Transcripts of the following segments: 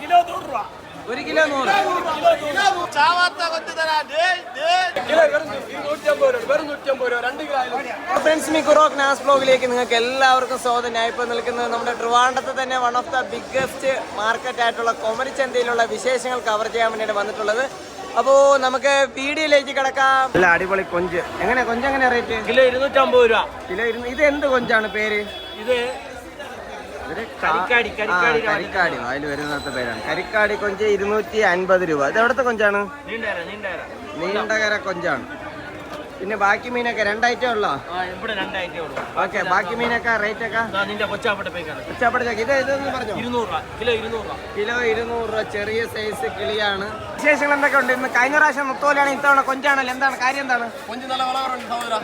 Kilo 100 രൂപ. 1 kilo 100. ചാവാത്ത കൊഞ്ച് തരാം. കിലോ വെറും 150 രൂപ. വെറും 150 രൂപ. 2 കിലോ ആയാലും. ഫ്രണ്ട്സ്, മിക്കുറോക്ക് നാസ് ബ്ലോഗിലേക്ക് നിങ്ങൾക്ക് എല്ലാവർക്കും സ്വാഗതം. ഞാൻ ഇപ്പോൾ നിൽക്കുന്നത് നമ്മുടെ ട്രിവാൻഡ്രത്ത് തന്നെ one of the biggest market ആയിട്ടുള്ള കൊമരിച്ചന്തയിലുള്ള വിശേഷങ്ങൾ കവർ ചെയ്യാൻ വേണ്ടിയിട്ട് വന്നിട്ടുള്ളത്. അപ്പോൾ നമുക്ക് വീഡിയോയിലേക്ക് കിടക്കാം. നല്ല അടിപൊളി കൊഞ്ച്. കൊഞ്ച് എങ്ങനെ റേറ്റ്? കിലോ 250 രൂപ. കിലോ 200. ഇത് എന്ത് കൊഞ്ചാണ് പേര്? ഇത് കരിക്കാടി. കരിക്കാടി അതിൽ വരുന്നത്തെ പേരാണ് കരിക്കാടി കൊഞ്ച്. 250 രൂപ. ഇത് എവിടുത്തെ കൊഞ്ചാണ്? നീണ്ടകര കൊഞ്ചാണ്. പിന്നെ ബാക്കി മീനൊക്കെ 2 ഐറ്റം ഉള്ളോ? ഓക്കെ, ബാക്കി മീനൊക്കെ റേറ്റ് ഒക്കെ കൊച്ചാപ്പട്ട. ഇതൊന്ന് പറഞ്ഞു. 200 രൂപ. കിലോ 200 രൂപ. ചെറിയ സൈസ് കിളിയാണ്. വിശേഷങ്ങൾ എന്തൊക്കെ ഉണ്ട്? ഇന്ന് കഴിഞ്ഞ പ്രാവശ്യം മുത്തോലാണ്, ഇത്തവണ കൊഞ്ചാണല്ലോ. എന്താണ് കാര്യം? എന്താണ് കൊഞ്ച് നല്ല വില കുറവുണ്ട് സഹോദരാ.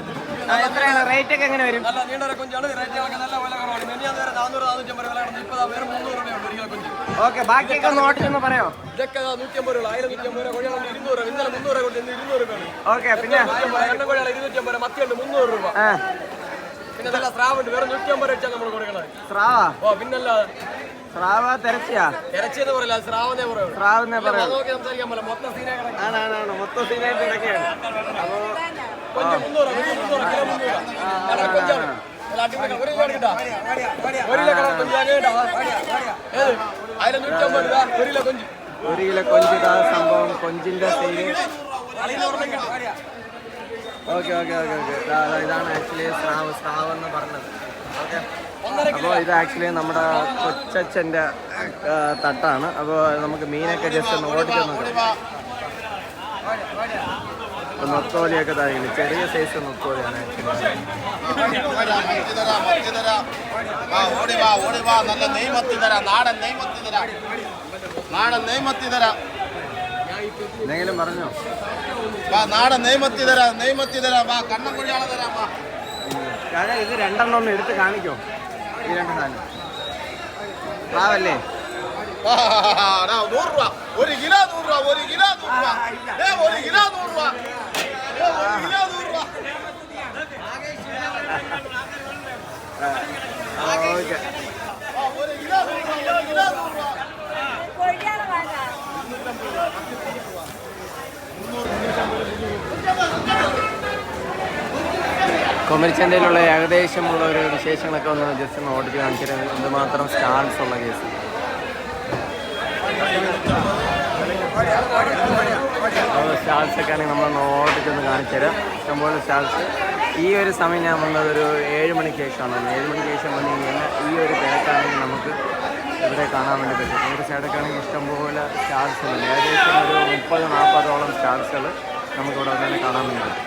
എത്രയാണ് റേറ്റ് ഒക്കെ? എങ്ങനെ വരും? നല്ല നീണ്ടര കൊഞ്ചാണ്. റേറ്റ് നല്ല വില കുറവാണ്. 400-450 വില കിടന്നു. ഇപ്പോൾ വേറെ 300 രൂപയുണ്ട് ഒരു കിലോ കൊഞ്ച്. ഓക്കെ, ബാക്കിയൊക്കെ ഒന്ന് ഓട്ടിച്ചൊന്ന് പറയോ? ഇതൊക്കെ 150 രൂപ. 150 രൂപ. കോഴിയാണ് 200 രൂപ. ഇന്നലെ 300 രൂപ കൊണ്ട് 200 രൂപയാണ്. ഓക്കെ, പിന്നെ കോഴിയാണ് 250 രൂപ. മത്തിയുണ്ട് 300 രൂപ. പിന്നെ നല്ല സ്രാവുണ്ട്. വേറെ 150 രൂപ വെച്ചാൽ നമ്മൾ കൊടുക്കണത്. സ്രാവാ? ഓ, പിന്നല്ല സ്രാവ തെരച്ചിയാ? തെരച്ചെന്ന് പറയില്ല, സ്രാവെന്നേ പറയുള്ളൂ. സ്രാവെന്നേ പറയാം. സംസാരിക്കാൻ പോലെ മൊത്തം സീനാണ്. മൊത്തം സീനായിട്ട് കിടക്കുകയാണ്. അപ്പൊ കൊഞ്ച് 300 കിലോ 300 കൊഞ്ചാണ്. അടിപൊളി. 1 കിലോ കിട്ടാ. 1 കിലോ കൊഞ്ച് ഏത്? 150 രൂപ 1 കിലോ കൊഞ്ച്. 1 കിലോ കൊഞ്ച്. സംഭവം കൊഞ്ചിന്റെ സൈഡ്. ഓക്കെ. ഇതാണ് ആക്ച്വലി സ്രാവ് എന്ന് പറഞ്ഞത്. ഓക്കെ, അപ്പോൾ ഇത് ആക്ച്വലി നമ്മുടെ കൊച്ചച്ഛൻ്റെ തട്ടാണ്. അപ്പോൾ നമുക്ക് മീനൊക്കെ ജസ്റ്റ് ഒന്ന് ഓടിച്ചു നോക്കാം. നൊത്തോലിയൊക്കെ താഴെ ചെറിയ സൈസ് നൊത്തോലിയാണ് ആക്ച്വലി. എന്തെങ്കിലും പറഞ്ഞോ? നാടൻ നെയ്മത്തി തരാം. കണ്ണം കുഴിയാളെ തരാം. ഇത് 2 എണ്ണം ഒന്ന് എടുത്ത് കാണിക്കോ? ഈ 2 സാധനം പ്രാവല്ലേ? 100 രൂപ. 1 കിലോ 100 രൂപ. 1 കിലോ 100 രൂപ. 1 കിലോ 100 രൂപ. 1 കിലോ 100 രൂപ. ഓക്കെ. കൊമരിച്ചന്തയിലുള്ള ഏകദേശമുള്ള ഒരു വിശേഷങ്ങളൊക്കെ ഒന്ന് ജസ്റ്റ് ഒന്ന് ഓടിച്ച് കാണിച്ചിട്ട് എന്തുമാത്രം സ്റ്റാൾസ് ഉള്ള കേസ്. സ്റ്റാൾസൊക്കെ ആണെങ്കിൽ നമ്മളൊന്ന് ഓടിച്ചൊന്ന് കാണിച്ചു തരാം. ഇഷ്ടംപോലെ സ്റ്റാൾസ്. ഈ ഒരു സമയം ഞാൻ വന്നത് ഒരു 7 മണിക്ക് ശേഷമാണ്. 7 മണിക്ക് ശേഷം വന്നു കഴിഞ്ഞാൽ ഈ ഒരു തിരക്കാണെങ്കിൽ നമുക്ക് ഇവിടെ കാണാൻ വേണ്ടി പറ്റും. ഈ ഒരു സൈഡൊക്കെ ആണെങ്കിൽ ഇഷ്ടംപോലെ സ്റ്റാൾസ് ഉണ്ട്. ഏകദേശം ഒരു 30-40ഓളം സ്റ്റാൾസുകൾ നമുക്കിവിടെ തന്നെ കാണാൻ വേണ്ടി പറ്റും.